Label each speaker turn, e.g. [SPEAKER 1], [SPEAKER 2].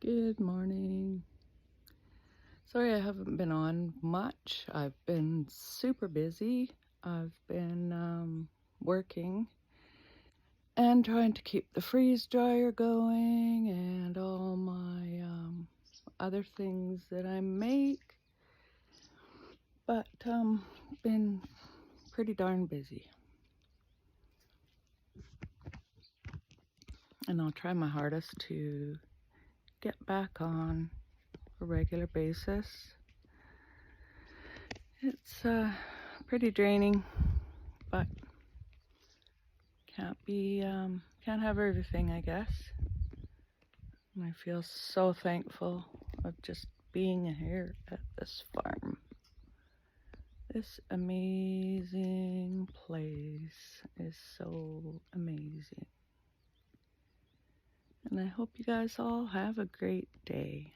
[SPEAKER 1] Good morning. Sorry I haven't been on much. I've been super busy. I've been working and trying to keep the freeze dryer going and all my other things that I make, but been pretty darn busy. And I'll try my hardest to get back on a regular basis. It's pretty draining, but can't have everything, I guess. And I feel so thankful of just being here at this farm. This amazing place is so amazing. And I hope you guys all have a great day.